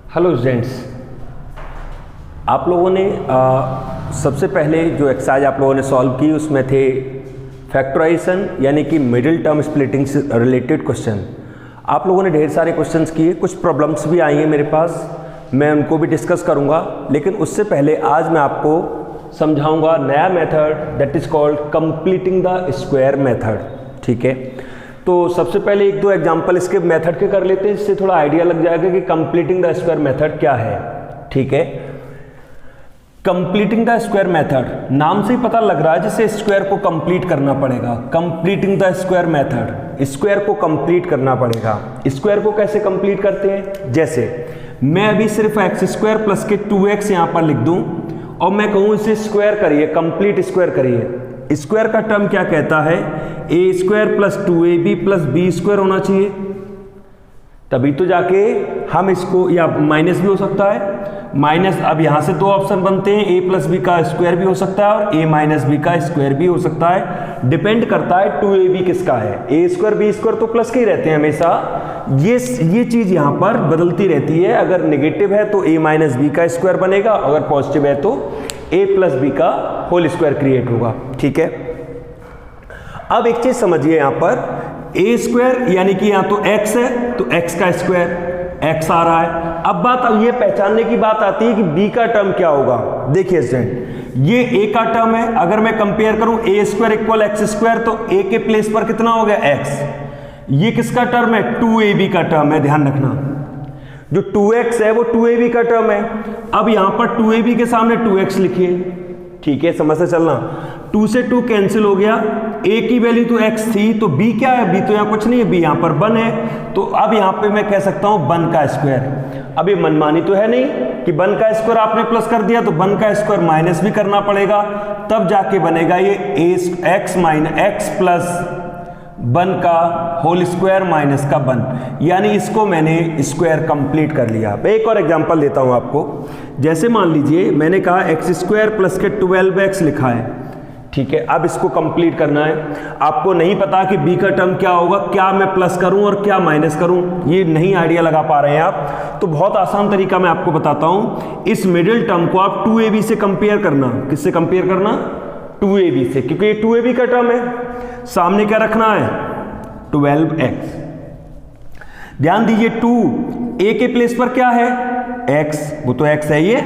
Hello students, आप लोगों ने सबसे पहले जो एक्सरसाइज आप लोगों ने सॉल्व की उसमें थे फैक्टराइजेशन यानी कि मिडिल टर्म स्प्लिटिंग से रिलेटेड क्वेश्चन। आप लोगों ने ढेर सारे क्वेश्चंस किए, कुछ प्रॉब्लम्स भी आई हैं मेरे पास, मैं उनको भी डिस्कस करूंगा। लेकिन उससे पहले आज मैं आपको समझाऊंगा नया method that is called completing the square method. ठीक है, तो सबसे पहले एक दो एग्जांपल इसके मेथड के कर लेते हैं, इससे थोड़ा आइडिया लग जाएगा कि कंप्लीटिंग द स्क्वायर मेथड क्या है। ठीक है, कंप्लीटिंग द स्क्वायर मेथड नाम से ही पता लग रहा है जैसे स्क्वायर को कंप्लीट करना पड़ेगा। Completing the square method, square को कंप्लीट करना पड़ेगा। स्क्वायर को कैसे कंप्लीट करते हैं, जैसे मैं अभी सिर्फ एक्स स्क्वायर प्लस के 2x यहां पर लिख दूं और मैं कहूं इसे स्क्वायर करिए, कंप्लीट स्क्वायर करिए। स्क्वायर का टर्म क्या कहता है, a square plus 2ab plus B square होना चाहिए, तभी तो जाके हम इसको, या माइनस भी हो सकता है माइनस। अब यहां से दो ऑप्शन बनते हैं, ए प्लस बी का स्क्वायर भी हो सकता है और ए माइनस बी का स्क्वायर भी हो सकता है। डिपेंड करता है 2ab किसका है, ए स्क्वायर बी स्क्वायर तो प्लस के ही रहते हैं हमेशा। ये चीज यहां पर बदलती रहती है, अगर नेगेटिव है तो ए माइनस बी का स्क्वायर बनेगा, अगर पॉजिटिव है तो ए प्लस बी का होल स्क्वायर क्रिएट होगा। ठीक है, अब एक चीज समझिए, यहां पर ए स्क्वायर यानी कि यहां तो x है तो x का स्क्वायर x आ रहा है। अब बात, अब ये पहचानने की बात आती है कि b का टर्म क्या होगा। देखिए स्टूडेंट, ये a का टर्म है, अगर मैं कंपेयर करूं ए स्क्वायर इक्वल एक्स स्क्वायर तो a के प्लेस पर कितना हो गया x। ये किसका टर्म है, 2ab का टर्म है, ध्यान रखना। जो 2x है वो 2ab का टर्म है। अब यहां पर 2ab के सामने 2x लिखिए। ठीक है, समझ से चलना, 2 से 2 कैंसिल हो गया, a की वैल्यू तो x थी तो b क्या है, b तो यहाँ कुछ नहीं है, b यहाँ पर 1 है। तो अब यहाँ पे मैं कह सकता हूँ 1 का स्क्वायर। अब ये मनमानी तो है नहीं कि 1 का स्क्वायर आपने प्लस कर दिया तो 1 का स्क्वायर माइनस भी करना पड़ेगा, तब जाके बनेगा ये x माइनस एक्स प्लस 1 का होल स्क्वायर माइनस का 1, यानी इसको मैंने स्क्वायर कंप्लीट कर लिया। एक और एग्जांपल देता हूं आपको, जैसे मान लीजिए मैंने कहा एक्स स्क्वायर प्लस के 12x लिखा है। ठीक है, अब इसको कंप्लीट करना है। आपको नहीं पता कि b का टर्म क्या होगा, क्या मैं प्लस करूं और क्या माइनस करूं, ये नहीं आइडिया लगा पा रहे हैं आप, तो बहुत आसान तरीका मैं आपको बताता हूं। इस मिडिल टर्म को आप 2ab से कंपेयर करना। किससे कंपेयर करना, 2ab से, क्योंकि ये 2ab का टर्म है। सामने क्या रखना है, 12x। ध्यान दीजिए 2 a के प्लेस पर क्या है, x, वो तो x है, ये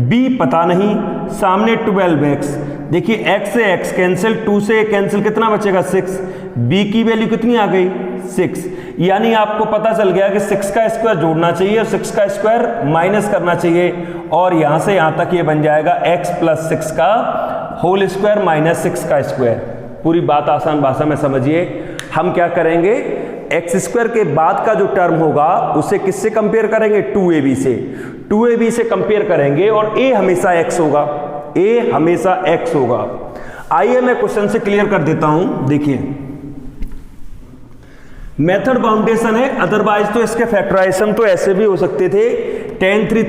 b पता नहीं, सामने 12x। देखिए x से x कैंसिल, 2 से कैंसिल, कितना बचेगा 6, b की वैल्यू कितनी आ गई 6, यानी आपको पता चल गया कि 6 का स्क्वायर जोड़ना चाहिए और 6 का स्क्वायर माइनस करना चाहिए, और यहां से यहां तक ये बन जाएगा x प्लस 6 का होल स्क्वायर माइनस 6 का स्क्वायर। पूरी बात आसान भाषा में समझिए। हम क्या करेंगे, एक्स स्क्वायर के बाद का जो टर्म होगा उसे किससे कंपेयर करेंगे, 2ab से। 2ab से कंपेयर करेंगे और a हमेशा x होगा, a हमेशा x होगा। आइए मैं क्वेश्चन से क्लियर कर देता हूं। देखिए मेथड बाउंडेशन है, अदरवाइज तो इसके फैक्टराइजेशन तो ऐसे भी हो सकते थे, 10 3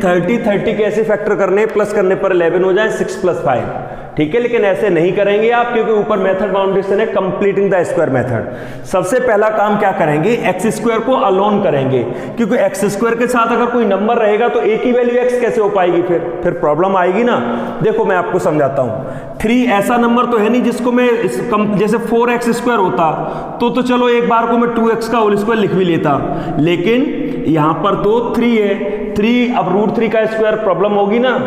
30 के ऐसे फैक्टर करने, प्लस करने पर 11 हो जाए, 6 + 5। ठीक है, लेकिन ऐसे नहीं करेंगे आप, क्योंकि ऊपर मेथड बाउंडेशन है कंप्लीटिंग द स्क्वायर मेथड। सबसे पहला काम क्या करेंगे, एक्स स्क्वायर को अलोन करेंगे, क्योंकि एक्स स्क्वायर के साथ अगर कोई नंबर रहेगा तो a की वैल्यू x कैसे हो पाएगी, फिर प्रॉब्लम आएगी ना। देखो मैं आपको समझाता हूं, 3 ऐसा नंबर तो है नहीं जिसको मैं जैसे 4x स्क्वायर होता तो चलो एक बार को मैं 2x का होल स्क्वायर लिख भी लेता, लेकिन यहां पर तो 3 है, 3 अब √3 का स्क्वायर, प्रॉब्लम होगी ना।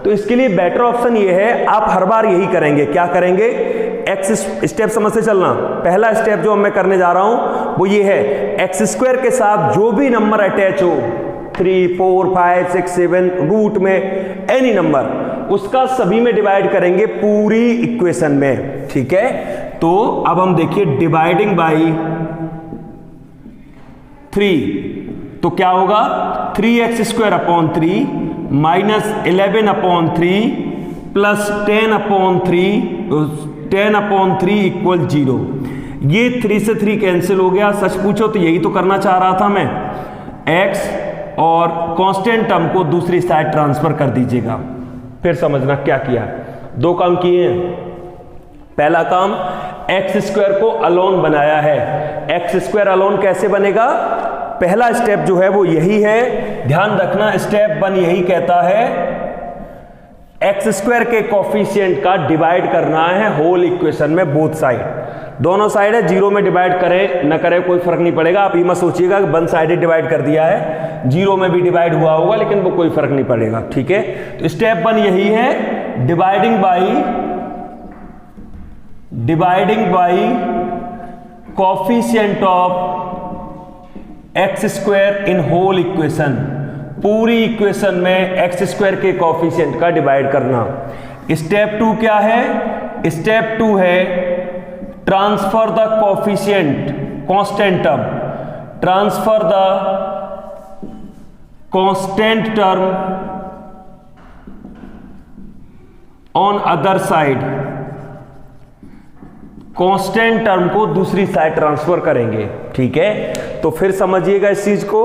तो इसके लिए बेटर ऑप्शन ये है, आप हर बार यही करेंगे। क्या करेंगे, एक्स स्टेप समझ से चलना। पहला स्टेप जो मैं करने जा रहा हूं वो ये है, एक्स स्क्वायर के साथ जो भी नंबर अटैच हो, 3 4 5 6 7 रूट में एनी नंबर, उसका सभी में डिवाइड करेंगे पूरी इक्वेशन में। ठीक है, तो अब हम देखिए डिवाइडिंग बाई 3, तो क्या होगा, 3x² upon 3 minus 11 upon 3 plus 10 upon 3 equal 0। ये 3 से 3 कैंसिल हो गया। सच पूछो तो यही तो करना चाह रहा था मैं, x और कांस्टेंट टर्म को दूसरी साइड ट्रांसफर कर दीजिएगा। फिर समझना क्या किया, दो काम किए हैं। पहला काम, x² को अलोन बनाया है। x² अलोन कैसे बनेगा, पहला स्टेप जो है वो यही है ध्यान रखना स्टेप 1 यही कहता है एक्स स्क्वायर के कोफिशिएंट का डिवाइड करना है होल इक्वेशन में बोथ साइड, दोनों साइड है, जीरो में डिवाइड करे न करे कोई फर्क नहीं पड़ेगा। आप ये मत सोचिएगा कि वन साइडेड डिवाइड कर दिया है, जीरो में भी डिवाइड हुआ होगा लेकिन वो कोई फर्क नहीं पड़ेगा, ठीक है। तो स्टेप 1 यही है, dividing by coefficient of x square in whole equation, पूरी इक्वेशन में एक्स स्क्वायर के कोफिशिएंट का डिवाइड करना। स्टेप 2 क्या है? स्टेप 2 है transfer the coefficient constant term, transfer the constant term on other side, constant term को दूसरी साइड ट्रांसफर करेंगे, ठीक है। तो फिर समझिएगा इस चीज को,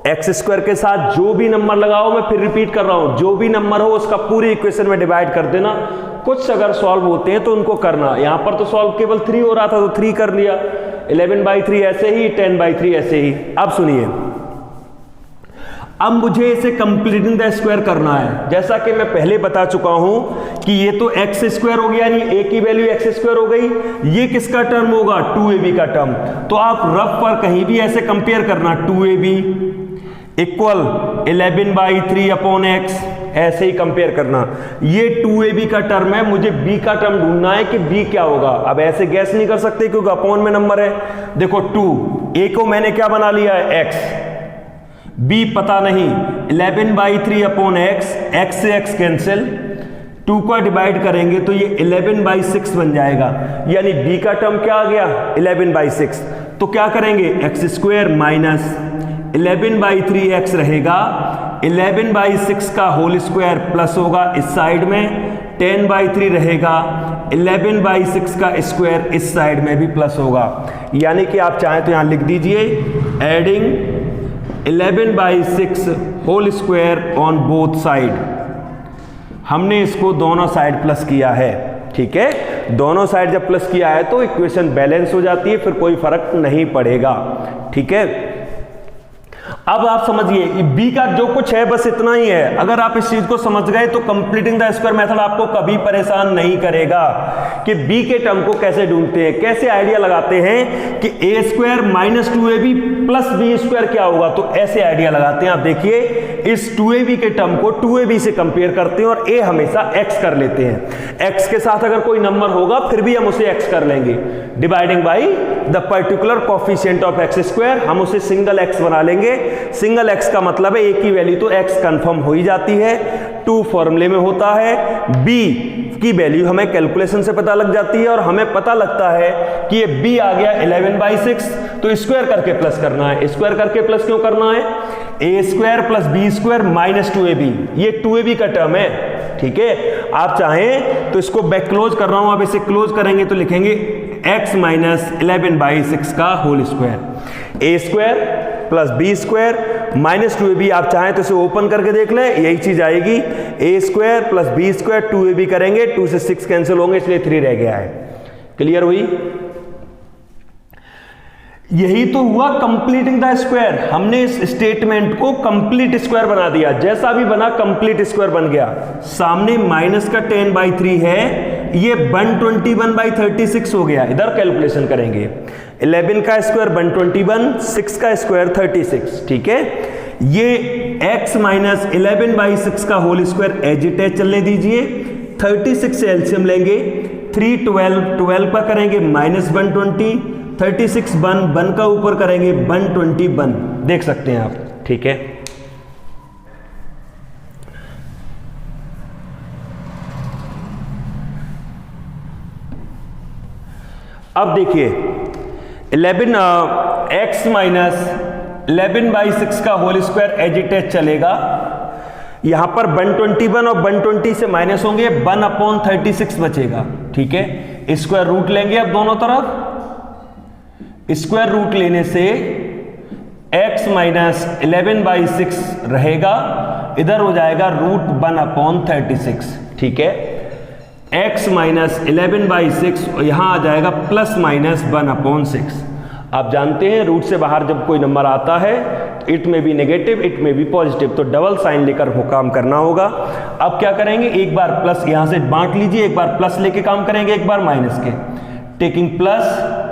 एक्स स्क्वायर के साथ जो भी नंबर लगाओ, मैं फिर रिपीट कर रहा हूं, जो भी नंबर हो उसका पूरी इक्वेशन में डिवाइड कर देना। कुछ अगर सॉल्व होते हैं तो उनको करना, यहां पर तो सॉल्व केवल 3 हो रहा था तो 3 कर लिया, 11/3 ऐसे ही, 10/3 ऐसे ही। अब सुनिए, अब मुझे इसे कंप्लीटिंग द स्क्वायर करना है। जैसा कि मैं पहले बता चुका हूं कि ये तो एक्स स्क्वायर हो गया, यानी ए की वैल्यू एक्स स्क्वायर हो गई, ये किसका टर्म होगा? 2ab का टर्म। तो आप रफ पर कहीं भी ऐसे कंपेयर करना, 2ab इक्वल 11/3 अपॉन एक्स, ऐसे ही कंपेयर करना। ये 2ab का टर्म है, मुझे b का टर्म ढूंढना है कि b क्या होगा। अब ऐसे गैस नहीं कर सकते क्योंकि अपॉन में नंबर है। देखो 2, a को मैंने क्या बना लिया है? x, b पता नहीं, 11/3 अपॉन एक्स, x से x कैंसिल, 2 का डिवाइड करेंगे तो ये 11/6 बन जाएगा, यानी b का टर्म क्या आ गया? 11/6। तो क्या करेंगे? एक्स स्क्वायर माइनस 11/3x रहेगा, 11/6 का होल स्क्वायर प्लस होगा इस साइड में, 10/3 रहेगा, 11/6 का स्क्वायर इस साइड में भी प्लस होगा। यानी कि आप चाहें तो यहां लिख दीजिए adding 11/6 whole square on both side. हमने इसको दोनों साइड प्लस किया है, ठीक है। दोनों साइड जब प्लस किया है तो इक्वेशन बैलेंस हो जाती है, फिर कोई फर्क नहीं पड़ेगा, ठीक है। अब आप समझिए b का जो कुछ है बस इतना ही है। अगर आप इस चीज को समझ गए तो कंप्लीटिंग द स्क्वायर मेथड आपको कभी परेशान नहीं करेगा कि b के टर्म को कैसे ढूंढते हैं, कैसे आइडिया लगाते हैं कि a square minus 2ab plus b square क्या होगा, तो ऐसे आइडिया लगाते हैं। आप देखिए इस 2ab के टर्म को 2ab से कंपेयर करते हैं और a हमेशा x कर लेते हैं। x के साथ अगर कोई नंबर होगा फिर भी हम उसे x कर लेंगे, dividing by the particular coefficient of x square, हम उसे सिंगल x बना लेंगे। सिंगल x का मतलब है a की वैल्यू तो x कंफर्म हो ही जाती है, 2 फॉर्मूले में होता है, b की वैल्यू हमें कैलकुलेशन से पता लग जाती है और हमें पता लगता है कि ये b आ गया 11/6, तो स्क्वायर करके प्लस करना है। स्क्वायर करके प्लस क्यों करना है? a square plus b square minus 2ab, ये 2ab का टर्म है, ठीक है। आप चाहें तो इसको बैक क्लोज कर रहा हूं, आप इसे क्लोज करेंगे तो लिखेंगे x माइनस 11/6 का whole square, a square plus B square minus 2ab। आप चाहें तो इसे ओपन करके देख लें, यही चीज आएगी, a square plus B square, 2ab करेंगे, 2 से 6 कैंसिल होंगे इसलिए 3 रह गया है। क्लियर हुई? यही तो हुआ कंप्लीटिंग द स्क्वायर। हमने इस स्टेटमेंट को कंप्लीट स्क्वायर बना दिया, जैसा भी बना कंप्लीट स्क्वायर बन गया। सामने माइनस का 10/3 है, ये 121/36 हो गया। इधर कैलकुलेशन करेंगे, 11 का स्क्वायर 121, 6 का स्क्वायर 36, ठीक है। ये x माइनस 11/6 का whole square as it is चलने दीजिए। 36 से एलसीएम लेंगे, 3 12 पर करेंगे माइनस 120, 36 1 का ऊपर करेंगे 121, देख सकते हैं आप, ठीक है। अब देखिए 11x माइनस 11/6 का whole square as it is चलेगा। यहां पर 121 और 120 से माइनस होंगे, 1/36 बचेगा, ठीक है। स्क्वायर रूट लेंगे अब दोनों तरफ, स्क्वायर रूट लेने से x माइनस 11/6 रहेगा, इधर हो जाएगा रूट 1/36, ठीक है। x माइनस 11/6 यहां आ जाएगा प्लस माइनस 1/6। आप जानते हैं रूट से बाहर जब कोई नंबर आता है इट में बी नेगेटिव, इट में बी पॉजिटिव, तो डबल साइन लेकर वो काम करना होगा। अब क्या करेंगे, एक बार प्लस यहां से बांट लीजिए, एक बार प्लस लेके काम करेंगे, एक बार माइनस के, टेकिंग प्लस,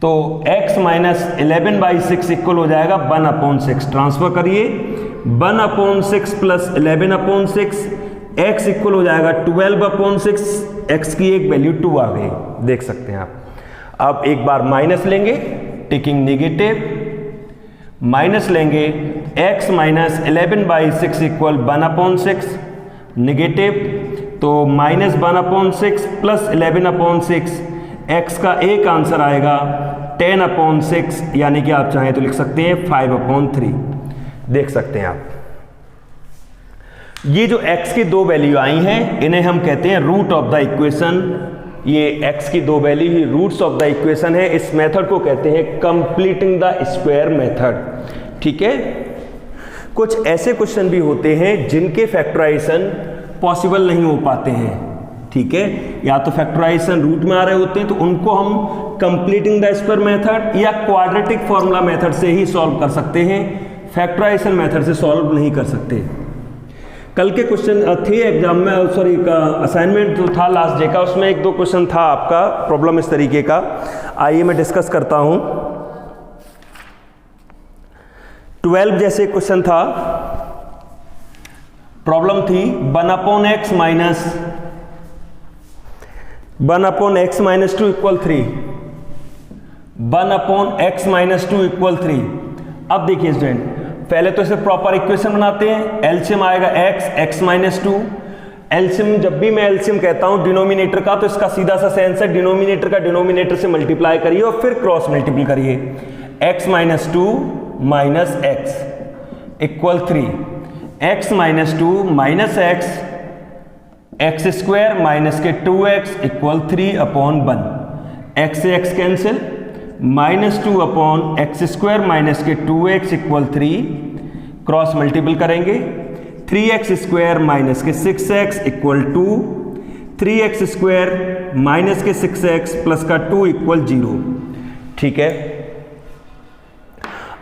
तो x माइनस 11/6 इक्वल हो जाएगा 1/6। ट्रांसफर करिए, 1/6 प्लस 11/6, x इक्वल हो जाएगा 12/6, x की एक वैल्यू 2 आ गई, देख सकते हैं आप। अब एक बार माइनस लेंगे, टेकिंग नेगेटिव, माइनस लेंगे, x माइनस 11/6 इक्वल 1/6 नेगेटिव, तो माइनस 1/6 प्लस 11/6, x का एक आंसर आएगा 10/6, यानी कि आप चाहें तो लिख सकते हैं 5/3, देख सकते हैं आप। ये जो x की दो वैल्यू आई हैं, इन्हें हम कहते हैं रूट ऑफ द इक्वेशन। ये x की दो वैल्यू ही रूट्स ऑफ द इक्वेशन है। इस मेथड को कहते हैं कंप्लीटिंग द स्क्वायर मेथड। ठीक है, कुछ ऐसे क्वेश्चन भी होते हैं जिनके फैक्टराइजेशन पॉसिबल नहीं हो पाते हैं। ठीक है, या तो फैक्टराइजेशन रूट में आ रहे होते हैं, तो उनको हम कंप्लीटिंग द स्क्वायर मेथड या क्वाड्रेटिक फॉर्मूला मेथड से ही सॉल्व कर सकते हैं, फैक्टराइजेशन मेथड से सॉल्व नहीं कर सकते। कल के क्वेश्चन थे एग्जाम में, सॉरी असाइनमेंट जो था लास्ट डे का, उसमें एक दो क्वेश्चन था आपका प्रॉब्लम इस तरीके का। आइए मैं डिस्कस करता हूं। 12 जैसे क्वेश्चन था, प्रॉब्लम थी 1/x minus 1/x - 2 equal 3, 1/x - 2 equal 3। अब देखिए स्टूडेंट, पहले तो इसे प्रॉपर इक्वेशन बनाते हैं। एलसीएम आएगा x - 2। एलसीएम, जब भी मैं एलसीएम कहता हूं डिनोमिनेटर का, तो इसका सीधा सा सेंस है डिनोमिनेटर का डिनोमिनेटर से मल्टीप्लाई करिए और फिर क्रॉस मल्टीप्लाई करिए। x - 2 minus x equal 3, x - 2 minus x square minus के 2x इक्वल 3/1। x से x cancel, -2/x square minus के 2x इक्वल 3, क्रॉस मल्टीपल करेंगे। 3x स्क्वायर माइनस के 6x equal 2, 3x square minus के 6x plus का 2 equal 0। ठीक है,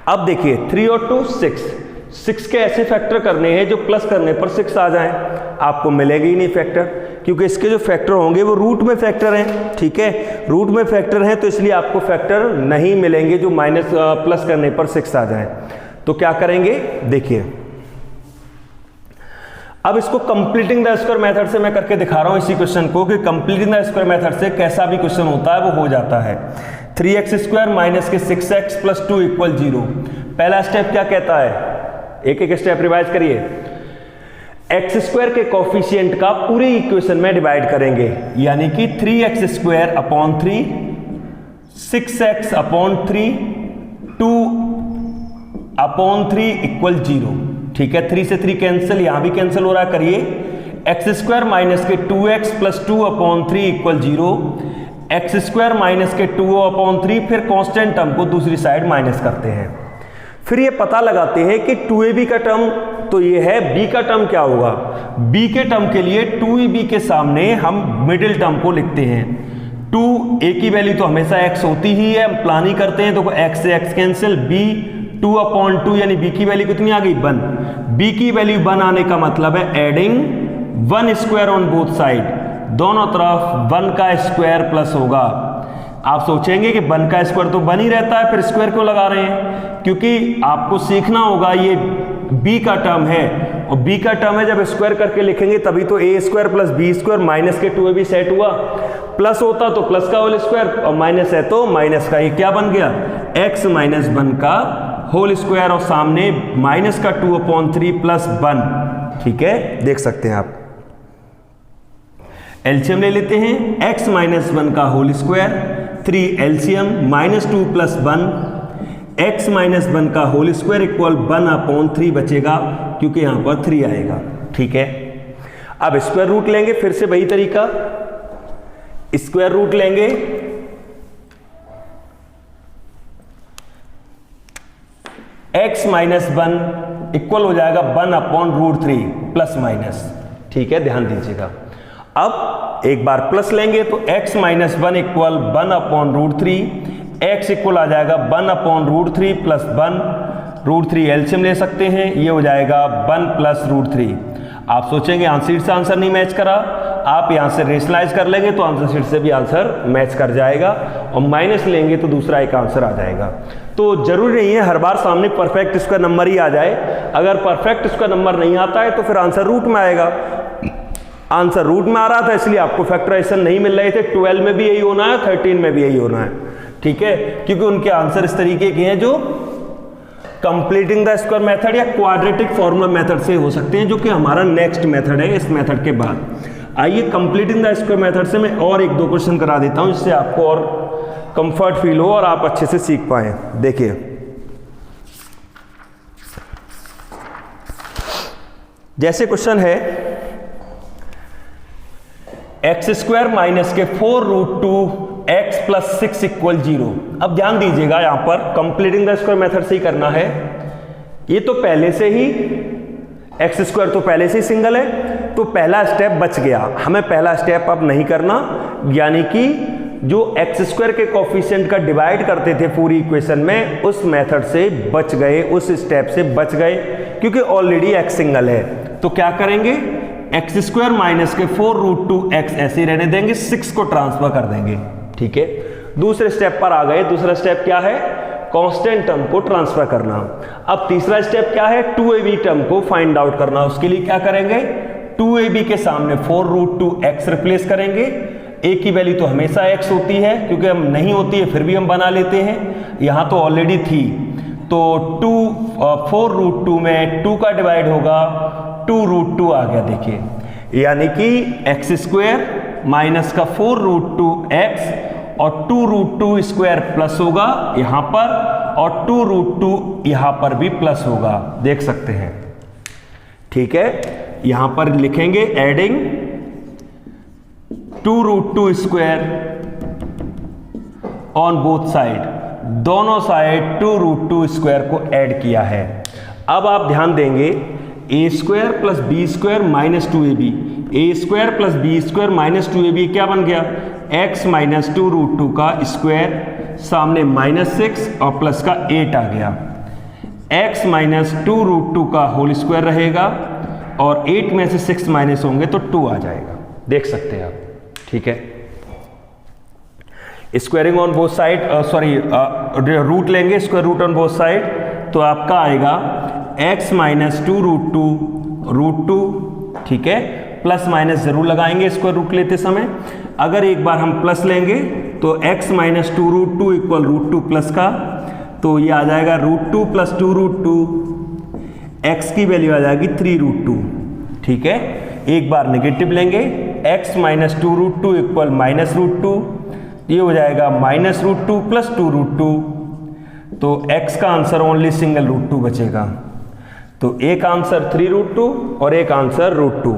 अब देखिए 3 और 2 6 के ऐसे फैक्टर करने हैं जो प्लस करने पर 6 आ जाएं। आपको मिलेगी ही नहीं फैक्टर, क्योंकि इसके जो फैक्टर होंगे वो रूट में फैक्टर हैं। ठीक है, रूट में फैक्टर हैं, तो इसलिए आपको फैक्टर नहीं मिलेंगे जो माइनस प्लस करने पर 6 आ जाएं। तो क्या करेंगे, देखिए अब इसको कंप्लीटिंग द स्क्वायर मेथड से मैं करके दिखा रहा हूं इसी क्वेश्चन को, कि कंप्लीटिंग द स्क्वायर मेथड से कैसा भी क्वेश्चन होता है वो हो जाता है। 3x स्क्वायर माइनस के 6x प्लस 2 इक्वल 0। पहला स्टेप क्या कहता है, एक एक स्टेप रिवाइज करिए। एक्स स्क्वायर के कोफिशिएंट का पूरी इक्वेशन में डिवाइड करेंगे, यानी कि 3x square upon 3, 6x upon 3, 2/3 equal 0। ठीक है, 3 से 3 कैंसिल, यहां भी कैंसिल हो रहा है, करिए। एक्स स्क्वायर माइनस के 2x plus 2/3 equal 0, x square minus के 2/3, फिर कांस्टेंट टर्म को दूसरी साइड माइनस करते हैं। फिर ये पता लगाते हैं कि 2ab का टर्म तो ये है, b का टर्म क्या होगा। b के टर्म के लिए 2ab के सामने हम मिडिल टर्म को लिखते हैं। 2a की वैल्यू तो हमेशा x होती ही है, हम प्लान ही करते हैं, तो x से x कैंसिल, b 2/2 यानी b की वैल्यू कितनी आ गई 1। b की वैल्यू 1 आने का मतलब है adding 1 square on both side, दोनों तरफ 1 का स्क्वायर प्लस होगा। आप सोचेंगे कि 1 का स्क्वायर तो 1 ही रहता है, फिर स्क्वायर क्यों लगा रहे हैं, क्योंकि आपको सीखना होगा ये b का टर्म है, और b का टर्म है जब स्क्वायर करके लिखेंगे तभी तो a square plus b square minus के 2ab सेट हुआ। प्लस होता तो प्लस का होल स्क्वायर, और माइनस है तो माइनस का, ये क्या बन गया x - 1 का होल स्क्वायर, और सामने माइनस का 2/3 प्लस 1। ठीक है, देख सकते हैं आप। एलसीएम ले लेते हैं, x - 1 का whole square, 3 LCM -2 plus 1, x - 1 का होल स्क्वायर इक्वल 1/3 बचेगा, क्योंकि यहां पर 3 आएगा। ठीक है, अब स्क्वायर रूट लेंगे, फिर से वही तरीका, स्क्वायर रूट लेंगे। x - 1 इक्वल हो जाएगा 1/√3 प्लस माइनस। ठीक है, ध्यान दीजिएगा। अब एक बार प्लस लेंगे तो x - 1 इक्वल 1/√3, x इक्वल आ जाएगा 1/√3 प्लस 1, √3 एलसीएम ले सकते हैं, ये हो जाएगा 1 प्लस √3। आप सोचेंगे आंसर शीट से आंसर नहीं मैच करा, आप यहाँ से रेशनलाइज कर लेंगे तो आंसर शीट से भी आंसर मैच कर जाएगा, और माइनस लेंगे तो दूसरा एक आंसर आ जाएगा। तो जरूरी नहीं है हर बार सामने परफेक्ट स्क्वायर नंबर ही आ जाए, अगर परफेक्ट स्क्वायर नंबर नहीं आता है तो फिर आंसर रूट में आएगा। आंसर रूट में आ रहा था इसलिए आपको फैक्टराइजेशन नहीं मिल रहे थे, 12 में भी यही होना है, 13 में भी यही होना है, ठीक है, क्योंकि उनके आंसर इस तरीके के हैं जो कंप्लीटिंग द स्क्वायर मेथड या क्वाड्रेटिक फॉर्मूला मेथड से हो सकते हैं, जो कि हमारा नेक्स्ट मेथड है इस मेथड के बाद। आइए कंप्लीटिंग द स्क्वायर मेथड से मैं और एक दो क्वेश्चन करा देता हूं, जिससे आपको और कंफर्ट फील हो और आप अच्छे से सीख पाए। देखिए जैसे क्वेश्चन है x² माइनस के 4√2x प्लस 6 इक्वल 0। अब ध्यान दीजिएगा यहां पर कंप्लीटिंग द स्क्वायर मेथड से ही करना है। ये तो पहले से ही x² तो पहले से ही सिंगल है, तो पहला स्टेप बच गया, हमें पहला स्टेप अब नहीं करना, यानी कि जो x² के कोफिशिएंट का डिवाइड करते थे पूरी इक्वेशन में, उस मेथड से बच गए, उस स्टेप से बच गए, क्योंकि ऑलरेडी x सिंगल है। तो क्या करेंगे, x² माइनस के 4√2x ऐसे ही रहने देंगे, 6 को ट्रांसफर कर देंगे, ठीक है। दूसरे स्टेप पर आ गए। दूसरा स्टेप क्या है, कांस्टेंट टर्म को ट्रांसफर करना। अब तीसरा स्टेप क्या है, 2ab टर्म को फाइंड आउट करना। उसके लिए क्या करेंगे, 2ab के सामने 4√2x रिप्लेस करेंगे। a की वैल्यू तो हमेशा x होती है, क्योंकि हम नहीं होती है फिर भी हम बना लेते हैं, यहां तो ऑलरेडी थी, तो 4√2 में 2 का डिवाइड होगा, 2√2 आ गया, देखिए, यानी कि x² माइनस का 4√2x और 2√2 स्क्वायर प्लस होगा यहां पर, और 2√2 यहां पर भी प्लस होगा, देख सकते हैं, ठीक है। यहां पर लिखेंगे adding 2√2 square on both side, दोनों साइड 2√2 स्क्वायर को ऐड किया है। अब आप ध्यान देंगे a² plus b² minus 2ab, a² plus b² minus 2ab क्या बन गया, x माइनस 2√2 का स्क्वायर, सामने -6 और प्लस का 8 आ गया, x माइनस 2√2 का होल स्क्वायर रहेगा, और 8 में से 6 माइनस होंगे तो 2 आ जाएगा, देख सकते हैं आप, ठीक है। Squaring on both side, root लेंगे, square root on both side, तो आपका आएगा x माइनस 2√2, ठीक है, प्लस माइनस जरूर लगाएंगे स्क्वायर रूट लेते समय। अगर एक बार हम प्लस लेंगे तो x माइनस 2√2 इक्वल √2 प्लस का, तो ये आ जाएगा √2 प्लस 2√2, x की वैल्यू आ जाएगी 3√2, ठीक है। एक बार नेगेटिव लेंगे, x माइनस 2√2 इक्वल माइनस √2, ये हो जाएगा माइनस √2 प्लस 2√2, तो x का आंसर ओनली सिंगल √2 बचेगा, तो एक आंसर 3√2 और एक आंसर √2।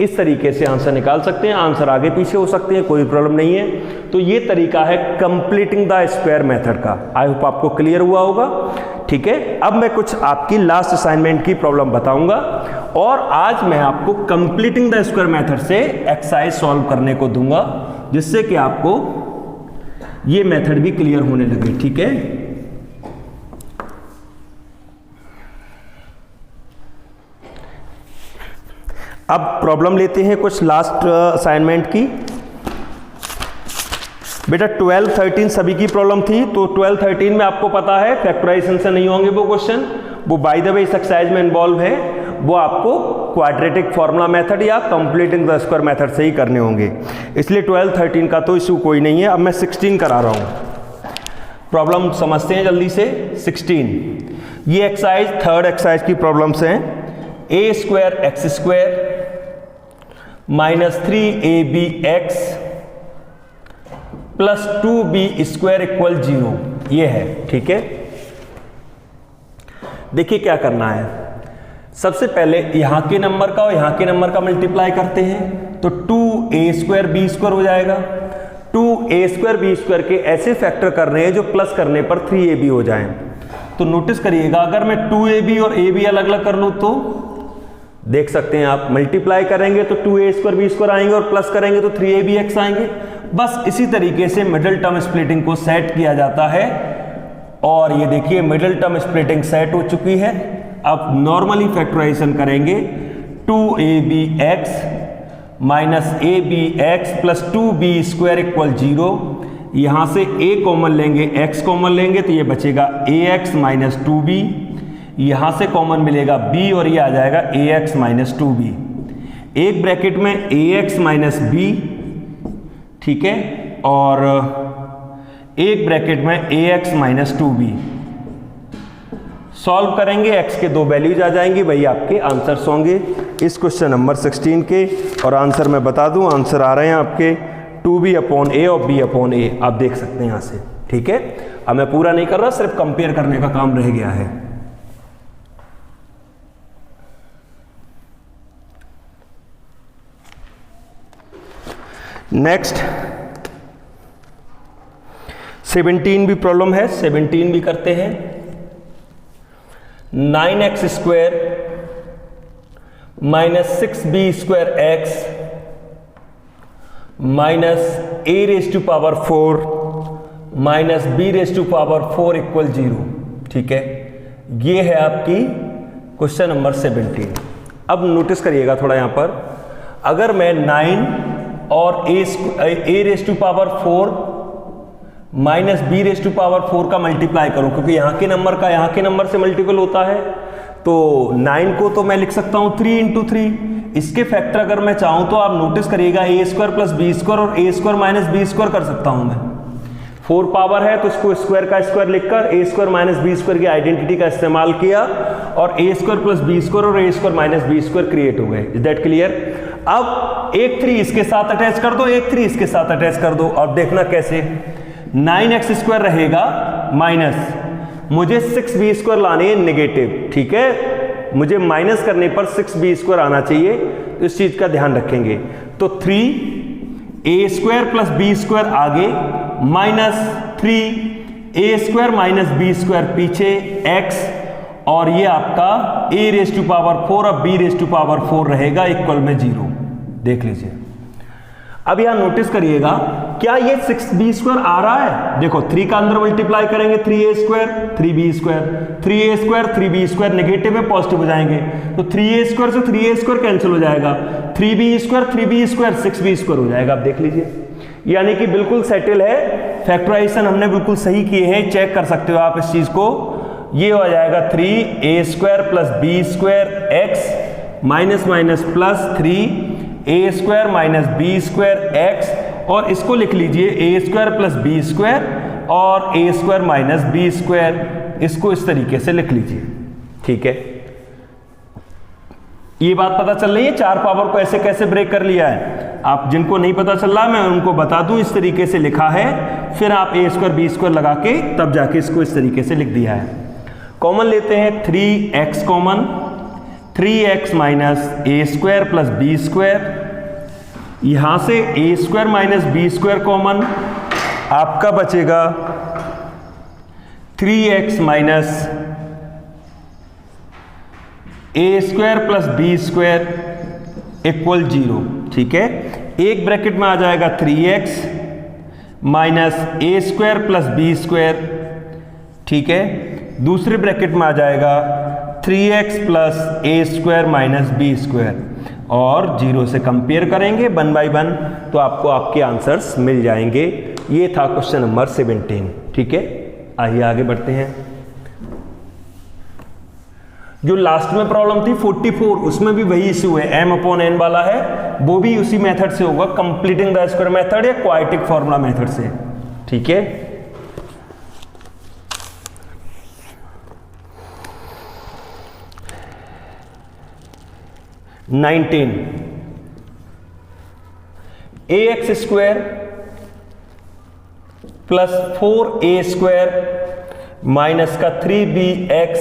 इस तरीके से आंसर निकाल सकते हैं, आंसर आगे पीछे हो सकते हैं, कोई प्रॉब्लम नहीं है। तो ये तरीका है कंप्लीटिंग द स्क्वायर मेथड का। आई होप आपको क्लियर हुआ होगा, ठीक है। अब मैं कुछ आपकी लास्ट असाइनमेंट की प्रॉब्लम बताऊंगा, और आज मैं आपको कंप्लीटिंग द स्क्वायर मेथड से एक्सरसाइज सॉल्व करने को दूंगा, जिससे कि आपको ये मेथड भी क्लियर होने लगे, ठीक है। अब प्रॉब्लम लेते हैं कुछ लास्ट असाइनमेंट की। बेटा 12, 13 सभी की प्रॉब्लम थी, तो 12, 13 में आपको पता है फैक्टराइजेशन से नहीं होंगे वो क्वेश्चन, वो बाय द वे इस एक्सरसाइज में इन्वॉल्व है, वो आपको क्वाड्रेटिक फॉर्मूला मेथड या कंप्लीटिंग द स्क्वायर मेथड से ही करने होंगे, इसलिए 12, 13 का तो इशू कोई नहीं है। अब मैं 16 करा रहा हूं, प्रॉब्लम समझते हैं जल्दी से। 16 ये एक्सरसाइज थर्ड एक्सरसाइज की प्रॉब्लम्स हैं। a² x² minus 3abx plus 2b² equal 0, ये है, ठीक है। देखिए क्या करना है, सबसे पहले यहां के नंबर का और यहां के नंबर का मल्टीप्लाई करते हैं, तो 2a² b² हो जाएगा। 2a² b² के ऐसे फैक्टर करने हैं जो प्लस करने पर 3ab हो जाएं। तो नोटिस करिएगा, अगर मैं 2ab और ab अलग अलग कर लूं तो देख सकते हैं आप, मल्टीप्लाई करेंगे तो 2a² b² आएंगे और प्लस करेंगे तो 3abx आएंगे। बस इसी तरीके से मिडिल टर्म स्प्लिटिंग को सेट किया जाता है। और ये देखिए मिडिल टर्म स्प्लिटिंग सेट हो चुकी है। अब नॉर्मली फैक्टराइजेशन करेंगे 2abx minus abx plus 2b square equal 0। यहाँ से a कॉमन लेंगे, x कॉमन लेंगे तो ये बचेगा ax माइनस 2b। यहाँ से कॉमन मिलेगा b और ये आ जाएगा ax माइनस 2b। एक ब्रैकेट में ax माइनस b, ठीक है, और एक ब्रैकेट में ax माइनस 2b। सॉल्व करेंगे, x के दो वैल्यूज आ जाएंगी, वही आपके आंसर्स होंगे इस क्वेश्चन नंबर 16 के। और आंसर मैं बता दूं, आंसर आ रहे हैं आपके 2b अपॉन a और b अपॉन a, आप देख सकते हैं यहाँ से, ठीक है। अब मैं पूरा नहीं कर रहा, सिर्फ कंपेयर करने का काम रह गया है। नेक्स्ट 17 भी प्रॉब्लम है, 17 भी करते हैं। 9x square minus 6b square x minus a raise to power 4 minus b raise to power 4 equal 0, ठीक है। ये है आपकी क्वेश्चन नंबर 17। अब नोटिस करिएगा थोड़ा यहां पर, अगर मैं 9 और a raise to power 4 minus b raise to power 4 का मल्टीप्लाई करूं, क्योंकि यहां के नंबर का यहां के नंबर से मल्टीपल होता है, तो 9 को तो मैं लिख सकता हूं 3 इंटू 3। इसके फैक्टर अगर मैं चाहूं तो आप नोटिस करिएगा a square plus B square और a square minus B square कर सकता हूं मैं। 4 पावर है तो इसको स्क्वायर का स्क्वायर लिखकर a square minus B square की आइडेंटिटी का इस्तेमाल किया और a square plus B square और a square minus B square create हो गए। Is that clear? अब एक 3 इसके साथ अटैच कर दो, एक 3 इसके साथ अटैच कर दो, और देखना कैसे। 9x स्क्वायर रहेगा माइनस, मुझे 6b स्क्वायर लाने हैं नेगेटिव, ठीक है, मुझे माइनस करने पर 6b स्क्वायर आना चाहिए, तो इस चीज का ध्यान रखेंगे। तो 3a square plus B square आगे minus 3a square minus B square पीछे x, और ये आपका a रेज टू पावर 4 और b रेज टू पावर 4 रहेगा इक्वल में 0। देख लीजिए। अब यहां नोटिस करिएगा, क्या ये 6b स्क्वायर आ रहा है? देखो 3 का अंदर मल्टीप्लाई करेंगे 3a square 3b square, 3a square 3b square negative में पॉजिटिव हो जाएंगे, तो 3a स्क्वायर से 3a स्क्वायर कैंसिल हो जाएगा, 3b square 3b square 6b square हो जाएगा। आप देख लीजिए, यानी कि बिल्कुल सेटल है। फैक्टराइजेशन हमने बिल्कुल सही किए हैं, चेक कर सकते हो आप इस चीज को। ये हो जाएगा 3a square plus b square x minus minus plus 3a square minus b square x, और इसको लिख लीजिए a square plus b square और a square minus b square, इसको इस तरीके से लिख लीजिए, ठीक है। ये बात पता चल रही है, 4 पावर को ऐसे कैसे ब्रेक कर लिया है। आप जिनको नहीं पता चल रहा मैं उनको बता दूं, इस तरीके से लिखा है, फिर आप a स्क्वायर b स्क्वायर लगा के तब जाके इसको इस तरीके से लिख दिया है। कॉमन लेते हैं 3x common, 3x minus a square plus b square, यहां से a square minus b square common, आपका बचेगा 3x minus a square plus b square equal 0, ठीक है। एक ब्रैकेट में आ जाएगा 3x minus a square plus b square, ठीक है। दूसरे ब्रैकेट में आ जाएगा 3x plus a square minus b square, और 0 से कंपेयर करेंगे 1 बाई 1, तो आपको आपके आंसर्स मिल जाएंगे। ये था क्वेश्चन नंबर 17, ठीक है। आइए आगे बढ़ते हैं। जो लास्ट में प्रॉब्लम थी 44, उसमें भी वही इश्यू है, m अपॉन n वाला है, वो भी उसी मेथड से होगा, कंप्लीटिंग द स्क्वायर मेथड या क्वाड्रेटिक फॉर्मूला मेथड से, ठीक है। ax square plus 4a square minus का 3bx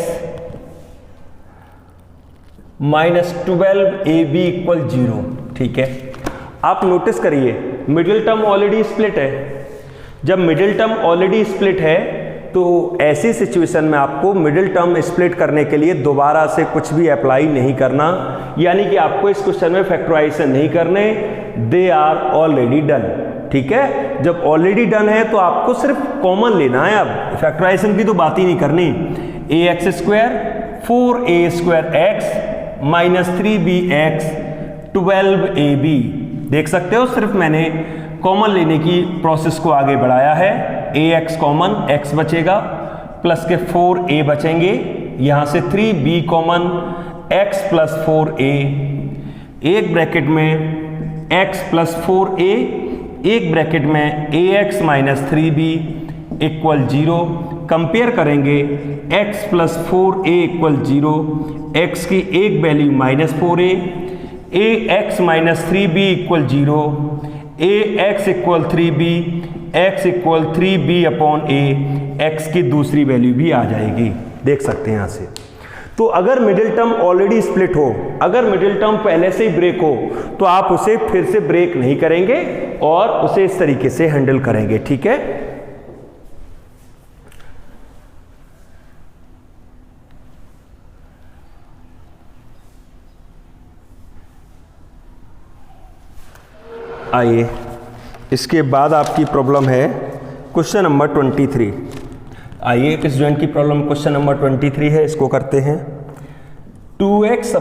माइनस 12ab इक्वल 0, ठीक है। आप नोटिस करिए मिडिल टर्म ऑलरेडी स्प्लिट है। जब मिडिल टर्म ऑलरेडी स्प्लिट है तो ऐसी सिचुएशन में आपको मिडिल टर्म स्प्लिट करने के लिए दोबारा से कुछ भी अप्लाई नहीं करना, यानी कि आपको इस क्वेश्चन में फैक्टराइजेशन नहीं करने, दे आर ऑलरेडी डन, ठीक है। जब ऑलरेडी डन है तो आपको सिर्फ कॉमन लेना है, अब फैक्टराइजेशन की तो बात ही नहीं करनी। ax² 4a² x -3bx 12ab, देख सकते हो सिर्फ मैंने कॉमन लेने की प्रोसेस को आगे बढ़ाया है। ax कॉमन, x बचेगा, प्लस के 4a बचेंगे, यहां से 3b कॉमन, x + 4a, एक ब्रैकेट में x + 4a, एक ब्रैकेट में ax - 3b = 0। कंपेयर करेंगे x + 4a = 0, x की एक value -4a, ax - 3b = 0, ax = 3b, x = 3b/a, x की दूसरी वैल्यू भी आ जाएगी, देख सकते हैं यहां से। तो अगर मिडिल टर्म ऑलरेडी स्प्लिट हो, अगर मिडिल टर्म पहले से ही ब्रेक हो, तो आप उसे फिर से ब्रेक नहीं करेंगे और उसे इस तरीके से हैंडल करेंगे, ठीक है। आइए, इसके बाद आपकी प्रॉब्लम है क्वेश्चन नंबर 23। आइए, एक स्टूडेंट की प्रॉब्लम क्वेश्चन नंबर 23 है, इसको करते हैं। 2x /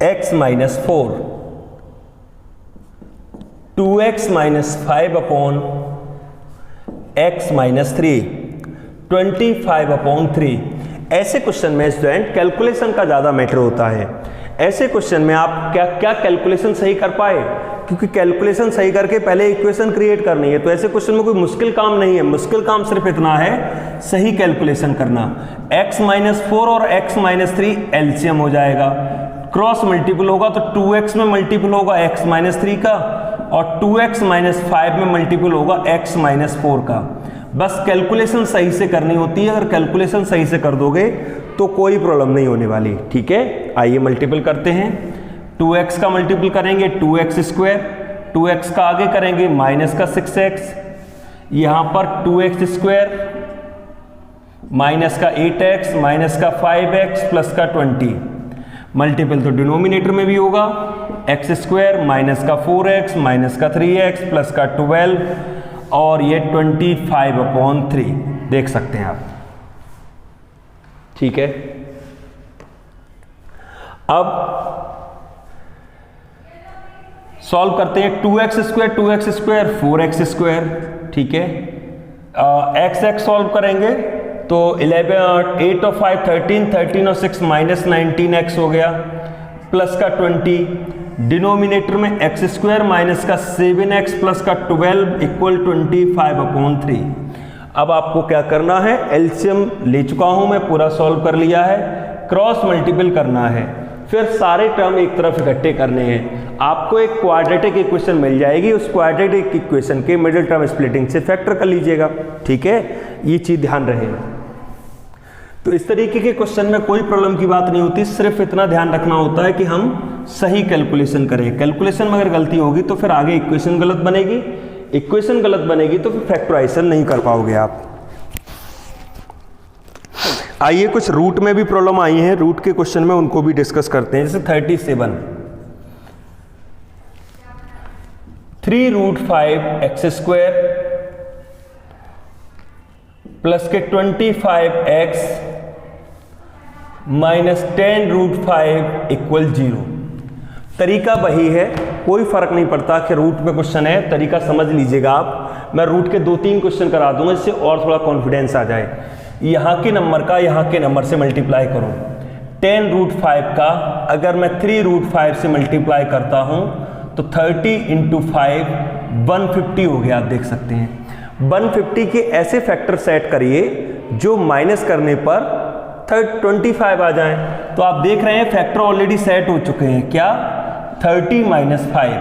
x - 4, 2x - 5 / x - 3, 25/3। ऐसे क्वेश्चन में स्टूडेंट कैलकुलेशन का ज़्यादा मैटर होता है। ऐसे क्वेश्चन में आप क्या क्या कैलकुलेशन सही कर पाए, क्योंकि कैलकुलेशन सही करके पहले इक्वेशन क्रिएट करनी है। तो ऐसे क्वेश्चन में कोई मुश्किल काम नहीं है, मुश्किल काम सिर्फ इतना है सही कैलकुलेशन करना। x - 4 और x - 3 एलसीएम हो जाएगा, क्रॉस मल्टीपल होगा तो 2x में मल्टीपल होगा x - 3 का, और 2x - 5 में मल्टीपल होगा x - 4 का। बस कैलकुलेशन सही से करनी होती है, अगर कैलकुलेशन सही से कर दोगे तो कोई प्रॉब्लम नहीं होने वाली, ठीक है। आइए मल्टीपल करते हैं। 2x का मल्टीपल करेंगे 2x², 2x का आगे करेंगे -6x, यहां पर 2x² -8x -5x +20, मल्टीपल तो डिनोमिनेटर में भी होगा, x² -4x -3x +12, और ये 25/3, देख सकते हैं आप, ठीक है। अब सॉल्व करते हैं। 2x², 4x², ठीक है। x सॉल्व करेंगे तो 11, 8 और 5 13, 13 और 6 -19x हो गया, प्लस का 20, डिनोमिनेटर में x² -7x प्लस का 12 = 25/3। अब आपको क्या करना है, एलसीएम ले चुका हूं मैं, पूरा सॉल्व कर लिया है, क्रॉस मल्टीपल करना है, फिर सारे टर्म एक तरफ इकट्ठे करने हैं। आपको एक क्वाड्रेटिक इक्वेशन मिल जाएगी, उस क्वाड्रेटिक इक्वेशन के मिडिल टर्म स्प्लिटिंग से फैक्टर कर लीजिएगा, ठीक है। ये चीज ध्यान रहे। तो इस तरीके के क्वेश्चन में कोई प्रॉब्लम की बात नहीं होती, सिर्फ इतना ध्यान रखना होता है कि हम सही कैलकुलेशन करें। कैलकुलेशन में अगर गलती होगी तो फिर आगे इक्वेशन गलत बनेगी, इक्वेशन गलत बनेगी तो फिर फैक्टराइजेशन नहीं कर पाओगे आप। आइए, कुछ रूट में भी प्रॉब्लम आई है, रूट के क्वेश्चन में उनको भी डिस्कस करते हैं। जैसे 37, 3√5x² प्लस के 25x -10√5 = 0। तरीका वही है, कोई फर्क नहीं पड़ता कि रूट में क्वेश्चन है, तरीका समझ लीजिएगा आप। मैं रूट के 2-3 क्वेश्चन करा दूंगा, इससे और थोड़ा कॉन्फिडेंस आ जाए। यहाँ के नंबर का यहाँ के नंबर से मल्टीप्लाई करो, 10√5 का अगर मैं 3√5 से मल्टीप्लाई करता हूँ तो 30 × 5 150 हो गया, आप देख सकते हैं। 150 के ऐसे फैक्टर सेट करिए जो माइनस करने पर 25 आ जाएं। तो आप देख रहे हैं फैक्टर ऑलरेडी सेट हो चुके हैं, क्या 30 - 5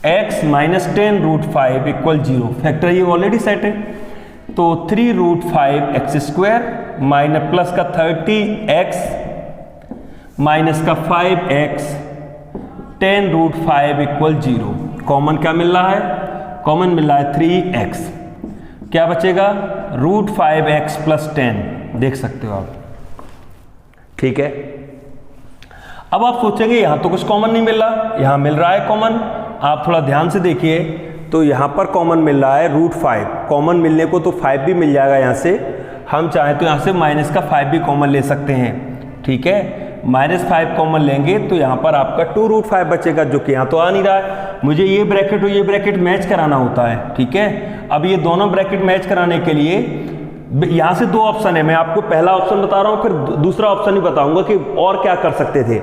x -10√5 = 0, फैक्टर ये ऑलरेडी सेट है। तो 3√5x² माइनस प्लस का 30x माइनस का 5x 10√5 = 0। कॉमन क्या मिल रहा है, कॉमन मिल रहा है 3x, क्या बचेगा √5x + 10, देख सकते हो आप, ठीक है। अब आप सोचेंगे यहां तो कुछ कॉमन नहीं मिल रहा, यहां मिल रहा है कॉमन। आप थोड़ा ध्यान से देखिए, तो यहाँ पर कॉमन मिल रहा है √5, कॉमन मिलने को तो 5 भी मिल जाएगा यहाँ से, हम चाहें तो यहाँ से माइनस का 5 भी कॉमन ले सकते हैं, ठीक है। -5 कॉमन लेंगे तो यहाँ पर आपका 2√5 बचेगा, जो कि यहाँ तो आ नहीं रहा है। मुझे ये ब्रैकेट और ये ब्रैकेट मैच कराना होता है, ठीक है। अब ये दोनों ब्रैकेट मैच कराने के लिए यहाँ से 2 ऑप्शन है, मैं आपको पहला ऑप्शन बता रहा हूँ, फिर दूसरा ऑप्शन भी बताऊंगा कि और क्या कर सकते थे।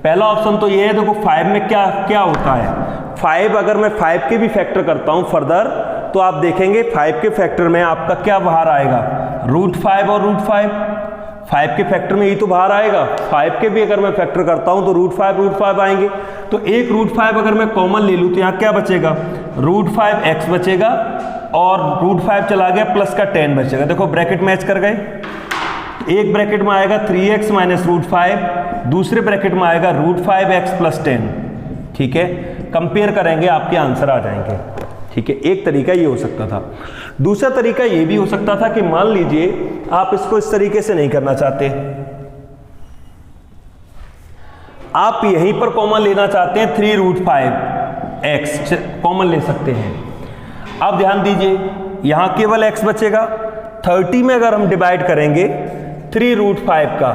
पहला ऑप्शन तो ये है, देखो 5 में क्या क्या होता है, 5 अगर मैं 5 के भी फैक्टर करता हूँ फर्दर, तो आप देखेंगे 5 के फैक्टर में आपका क्या बाहर आएगा, √5 और √5, 5 के फैक्टर में यही तो बाहर आएगा। 5 के भी अगर मैं फैक्टर करता हूं तो √5 आएंगे, तो एक √5 अगर मैं कॉमन ले लूं तो यहाँ क्या बचेगा, √5x बचेगा, और √5 चला गया प्लस का 10 बचेगा। देखो ब्रैकेट मैच कर गए, एक ब्रैकेट में आएगा 3x माइनस √5, दूसरे ब्रैकेट में आएगा √5x प्लस 10, ठीक है। कंपेयर करेंगे आपके आंसर आ जाएंगे, ठीक है। एक तरीका ये हो सकता था। दूसरा तरीका ये भी हो सकता था कि मान लीजिए आप इसको इस तरीके से नहीं करना चाहते, आप यहीं पर कॉमन लेना चाहते हैं, 3√5x कॉमन ले सकते हैं। अब ध्यान दीजिए, यहां केवल x बचेगा, 30 में अगर हम डिवाइड करेंगे 3√5 का,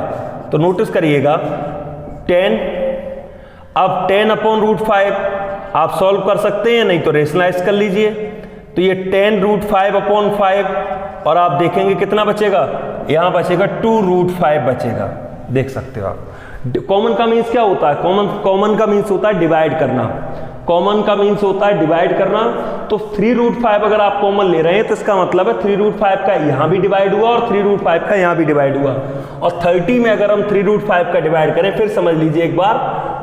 तो नोटिस करिएगा 10, अब 10/√5 आप सॉल्व कर सकते हैं, नहीं तो रेशनलाइज कर लीजिए, तो ये 10√5/5, और आप देखेंगे कितना बचेगा, यहां बचेगा 2√5 बचेगा, देख सकते हो आप। कॉमन का मीन्स क्या होता है, कॉमन का मीन्स होता है डिवाइड करना, कॉमन का मीन्स होता है डिवाइड करना। तो 3√5 अगर आप कॉमन ले रहे हैं तो इसका मतलब है 3√5 का यहां भी डिवाइड हुआ और 3√5 का यहां भी डिवाइड हुआ, और 30 में अगर हम 3√5 का डिवाइड करें, फिर समझ लीजिए एक बार,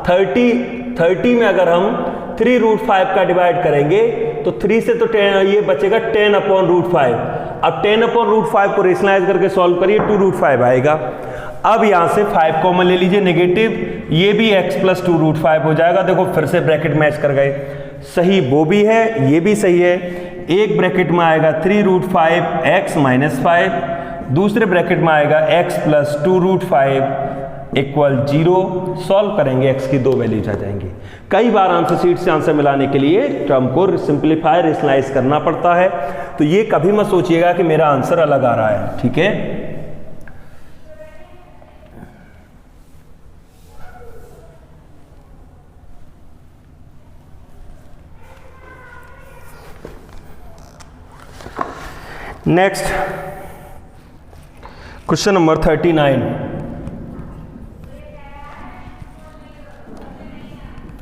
30 में अगर हम 3√5 का डिवाइड करेंगे तो 3 से तो 10, ये बचेगा 10/√5। अब 10/√5 को रेशनलाइज करके सॉल्व करिए, 2√5 आएगा। अब यहां से 5 कॉमन ले लीजिए नेगेटिव, ये भी x प्लस 2√5 हो जाएगा। देखो फिर से ब्रैकेट मैच कर गए, सही वो भी है, ये भी सही है। एक ब्रैकेट में आएगा 3√5x माइनस 5, दूसरे ब्रैकेट में आएगा x प्लस 2√5 इक्वल 0। सॉल्व करेंगे, x की 2 वैल्यूज आ जाएंगी। कई बार आंसर शीट से आंसर मिलाने के लिए टर्म को सिंप्लीफाई रेशनलाइज करना पड़ता है, तो ये कभी मत सोचिएगा कि मेरा आंसर अलग आ रहा है, ठीक है। Next question number 39,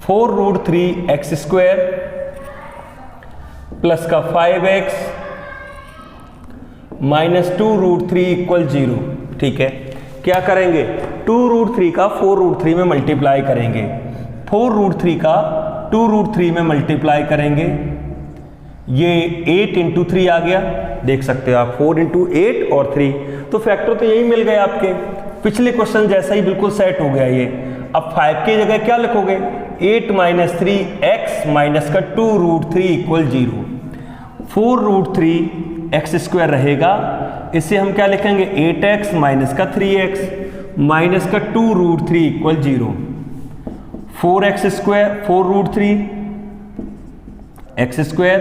4√3x² plus का 5x माइनस 2√3 इक्वल 0, ठीक है। क्या करेंगे, 2√3 का 4√3 में मल्टीप्लाई करेंगे, 4√3 का 2√3 में मल्टीप्लाई करेंगे, ये 8 × 3 आ गया, देख सकते हो आप, 4 × 8 और 3, तो फैक्टर तो यही मिल गए आपके, पिछले क्वेश्चन जैसा ही बिल्कुल सेट हो गया ये। अब 5 की जगह क्या लिखोगे, 8 - 3x माइनस का 2√3 इक्वल 0, 4√3x² रहेगा, इसे हम क्या लिखेंगे, 8x माइनस का 3x माइनस का 2√3 इक्वल 0, 4x² 4√3 x²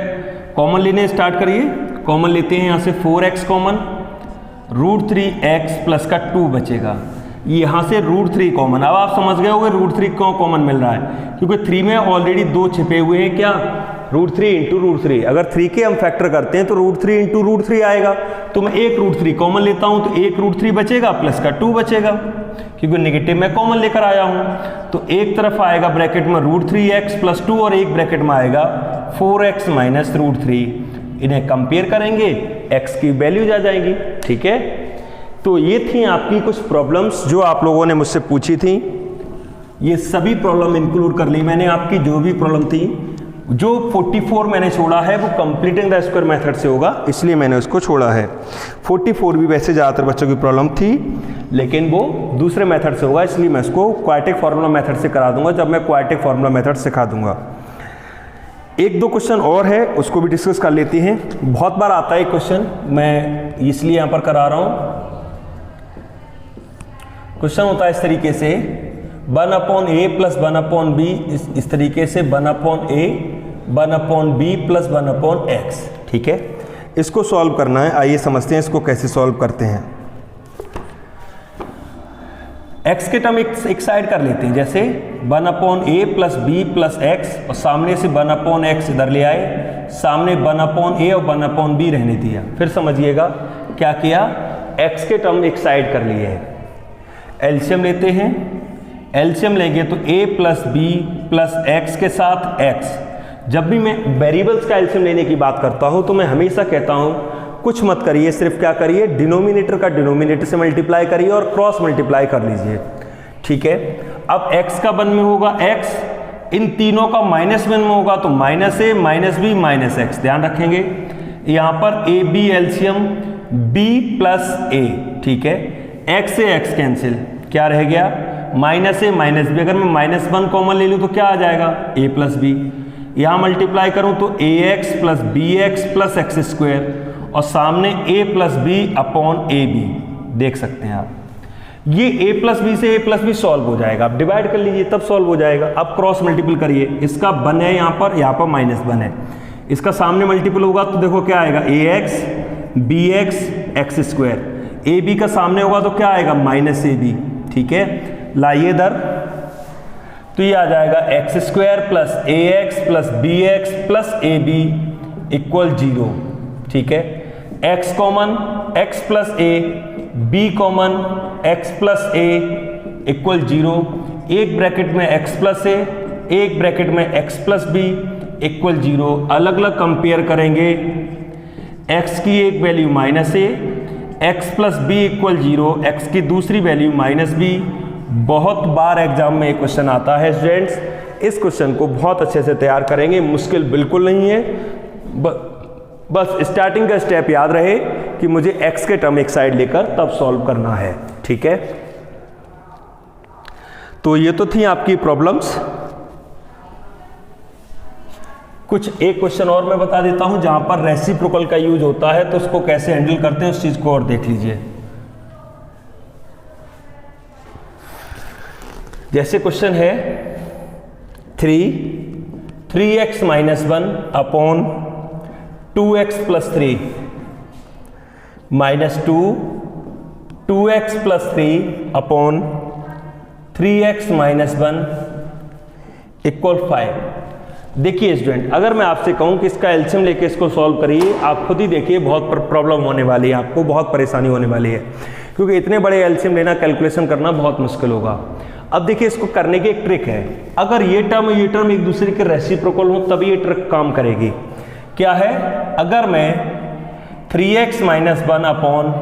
कॉमन लेने स्टार्ट करिए, कॉमन लेते हैं यहां से 4x कॉमन, √3x प्लस का 2 बचेगा, यहां से √3 कॉमन। अब आप समझ गए होंगे √3 क्यों कॉमन मिल रहा है, क्योंकि 3 में ऑलरेडी 2 छिपे हुए हैं, क्या, √3 × √3। अगर 3 के हम फैक्टर करते हैं तो √3 × √3 आएगा, तो मैं एक √3 कॉमन लेता हूं तो एक √3 बचेगा प्लस का 2 बचेगा, क्योंकि नेगेटिव में कॉमन लेकर आया हूं। तो एक तरफ आएगा ब्रैकेट में √3x प्लस 2 और एक ब्रैकेट में आएगा 4x माइनस √3। इन्हें कंपेयर करेंगे, x की वैल्यूज आ जाएंगी, ठीक है। तो ये थी आपकी कुछ प्रॉब्लम्स जो आप लोगों ने मुझसे पूछी थी, ये सभी प्रॉब्लम इंक्लूड कर ली मैंने। आपकी जो भी प्रॉब्लम थी, जो 44 मैंने छोड़ा है वो कंप्लीटिंग द स्क्वायर मेथड से होगा, इसलिए मैंने उसको छोड़ा है। 44 भी वैसे ज़्यादातर बच्चों की प्रॉब्लम थी, लेकिन वो दूसरे मेथड से होगा, इसलिए मैं इसको क्वाड्रेटिक फार्मूला मेथड से करा दूंगा जब मैं क्वाड्रेटिक फार्मूला मेथड सिखा दूंगा। एक दो क्वेश्चन और है, उसको भी डिस्कस कर लेते हैं। बहुत बार आता है क्वेश्चन, मैं इसलिए यहाँ पर करा रहा हूँ। क्वेश्चन होता है इस तरीके से, 1/a प्लस 1/b, इस तरीके से 1/a 1/b प्लस 1/x। ठीक है, इसको सॉल्व करना है। आइए समझते हैं इसको कैसे सॉल्व करते हैं। x के टर्म एक साइड कर लेते हैं, जैसे 1/a plus b plus x, और सामने से 1/x इधर ले आए, सामने 1/a और 1/b रहने दिया। फिर समझिएगा क्या किया, x के टर्म एक साइड कर लिए हैं। एलसीएम लेते हैं, एलसीएम लेंगे तो a plus b plus x के साथ x। जब भी मैं वेरिएबल्स का एलसीएम लेने की बात करता हूं तो मैं हमेशा कहता हूं कुछ मत करिए, सिर्फ क्या करिए, डिनोमिनेटर का डिनोमिनेटर से मल्टीप्लाई करिए और क्रॉस मल्टीप्लाई कर लीजिए। ठीक है, अब x का 1 में होगा x, इन तीनों का -1 में होगा तो -a minus b minus x। ध्यान रखेंगे यहां पर a b LCM b plus a। ठीक है, x से x कैंसिल, क्या रह गया, -a माइनस b। अगर मैं -1 कॉमन ले लूँ तो क्या आ जाएगा, a प्लस b। यहाँ मल्टीप्लाई करूँ तो ax plus bx plus x square, और सामने a plus B upon A B. देख सकते हैं आप, ये a प्लस बी से a प्लस बी सॉल्व हो जाएगा। आप डिवाइड कर लीजिए तब सॉल्व हो जाएगा। अब क्रॉस मल्टीपल करिए, इसका 1 है यहाँ पर -1 है, इसका सामने मल्टीपल होगा तो देखो क्या आएगा, ax bx x square. A B का सामने होगा तो क्या आएगा, -ab। ठीक है, लाइए इधर, तो ये आ जाएगा x square plus ax plus bx plus ab equal 0। ठीक है, x common, x plus a, b common, x plus a equal 0। एक ब्रैकेट में x प्लस a, एक ब्रैकेट में x प्लस b इक्वल 0। अलग अलग कंपेयर करेंगे, x की एक value -a, x plus b equal 0, x की दूसरी वैल्यू -b। बहुत बार एग्जाम में एक क्वेश्चन आता है स्टूडेंट्स, इस क्वेश्चन को बहुत अच्छे से तैयार करेंगे, मुश्किल बिल्कुल नहीं है। बस स्टार्टिंग का स्टेप याद रहे कि मुझे x के टर्म एक साइड लेकर तब सॉल्व करना है। ठीक है, तो ये तो थी आपकी प्रॉब्लम्स। कुछ एक क्वेश्चन और मैं बता देता हूं जहां पर रेसिप्रोकल का यूज होता है, तो उसको कैसे हैंडल करते हैं उस चीज को और देख लीजिए। जैसे क्वेश्चन है 3x minus 1 upon 2x plus 3 -2 2x plus 3 upon 3x minus 1 equal 5। देखिए स्टूडेंट, अगर मैं आपसे कहूं कि इसका एलसीएम लेके इसको सॉल्व करिए, आप खुद ही देखिए बहुत प्रॉब्लम होने वाली है, आपको बहुत परेशानी होने वाली है, क्योंकि इतने बड़े एलसीएम लेना, कैलकुलेशन करना बहुत मुश्किल होगा। अब देखिए इसको करने की एक ट्रिक है, अगर ये टर्म और ये टर्म एक दूसरे के रेसिप्रोकल हो तभी ये ट्रिक काम करेगी। क्या है, अगर मैं 3x minus 1 upon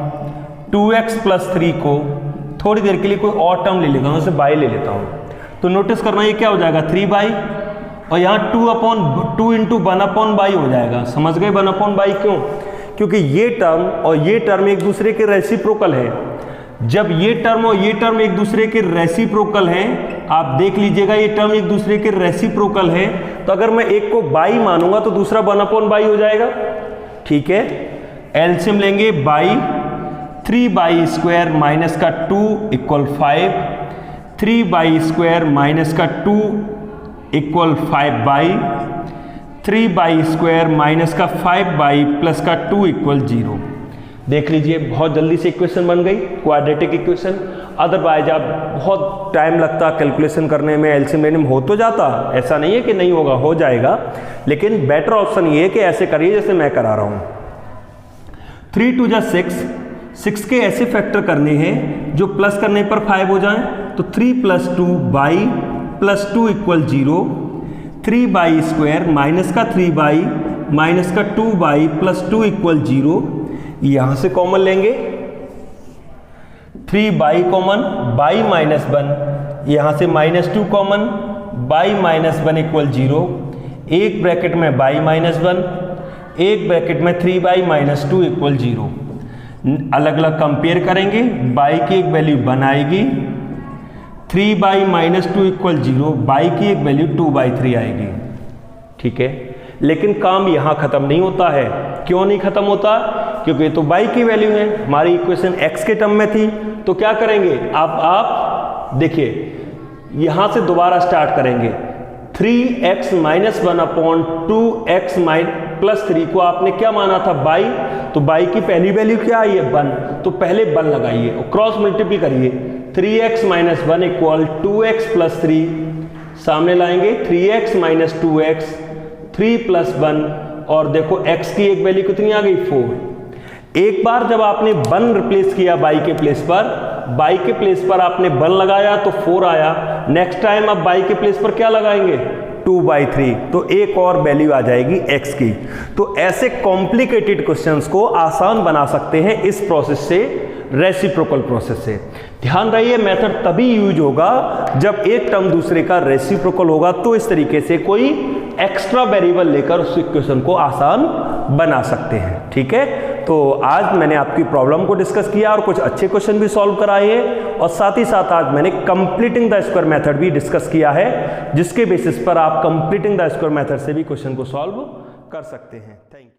2x plus 3 को थोड़ी देर के लिए कोई और टर्म ले लेता हूँ, जैसे बाई ले लेता हूँ, तो नोटिस करना ये क्या हो जाएगा, 3 बाई, और यहाँ 2 इंटू 1 अपॉन बाई हो जाएगा। समझ गए 1 अपॉन बाई क्यों, क्योंकि ये टर्म और ये टर्म एक दूसरे के रेसिप्रोकल है। जब ये टर्म और ये टर्म एक दूसरे के रेसिप्रोकल हैं, आप देख लीजिएगा ये टर्म एक दूसरे के रेसिप्रोकल है, तो अगर मैं एक को बाई मानूंगा तो दूसरा 1 अपॉन बाई हो जाएगा। ठीक है, एलसीएम लेंगे बाई, 3 बाई स्क्वायर माइनस का 2 इक्वल 5, 3 बाई स्क्वायर माइनस का 2 equal 5 by, 3 by square minus का 5 बाई प्लस का 2 इक्वल 0। देख लीजिए बहुत जल्दी से इक्वेशन बन गई, क्वाड्रेटिक इक्वेशन। अदरवाइज आप बहुत टाइम लगता कैलकुलेशन करने में, एलसीएम लेने में, हो तो जाता, ऐसा नहीं है कि नहीं होगा, हो जाएगा, लेकिन बेटर ऑप्शन ये है कि ऐसे करिए जैसे मैं करा रहा हूं। 3 2 जा 6 के ऐसे फैक्टर करने हैं जो प्लस करने पर 5 हो जाएं, तो 3 plus 2 by plus 2 equal 0, 3 by square minus का 3 बाई माइनस का 2 बाई प्लस 2 इक्वल 0। यहां से कॉमन लेंगे, 3 बाई कॉमन, बाई माइनस 1, यहां से -2 कॉमन, बाई माइनस 1 इक्वल 0। एक ब्रैकेट में बाई माइनस 1, एक ब्रैकेट में 3 बाई माइनस 2 इक्वल 0। अलग अलग कंपेयर करेंगे, बाई की एक वैल्यू 1 आएगी, 3 बाई माइनस 2 इक्वल 0, बाई की एक वैल्यू 2/3 आएगी। ठीक है, लेकिन काम यहां खत्म नहीं होता है। क्यों नहीं खत्म होता, क्योंकि तो बाई की वैल्यू है, हमारी इक्वेशन x के टर्म में थी, तो क्या करेंगे आप देखिए यहां से दोबारा स्टार्ट करेंगे। 3x minus 1 upon 2x plus 3 को आपने क्या माना था बाई, तो बाई की पहली वैल्यू क्या आई है 1, तो पहले 1 लगाइए और क्रॉस मल्टीप्लाई करिए। 3x minus 1 equal 2x plus 3, सामने लाएंगे 3x माइनस 2x 3 प्लस 1, और देखो x की एक वैल्यू कितनी आ गई 4। एक बार जब आपने 1 रिप्लेस किया बाई के प्लेस पर आपने 1 लगाया तो 4 आया। नेक्स्ट टाइम अब बाई के प्लेस पर क्या लगाएंगे 2/3, तो एक और वैल्यू आ जाएगी x की। तो ऐसे कॉम्प्लिकेटेड क्वेश्चंस को आसान बना सकते हैं इस प्रोसेस से, रेसिप्रोकल प्रोसेस से। ध्यान रहिए मेथड तभी यूज होगा जब एक टर्म दूसरे का रेसिप्रोकल होगा, तो इस तरीके से कोई एक्स्ट्रा वेरिएबल लेकर उस इक्वेशन को आसान बना सकते हैं। ठीक है, तो आज मैंने आपकी प्रॉब्लम को डिस्कस किया और कुछ अच्छे क्वेश्चन भी सॉल्व कराए हैं, और साथ ही साथ आज मैंने कंप्लीटिंग द स्क्वायर मेथड भी डिस्कस किया है, जिसके बेसिस पर आप कंप्लीटिंग द स्क्वायर मेथड से भी क्वेश्चन को सॉल्व कर सकते हैं। Thank you.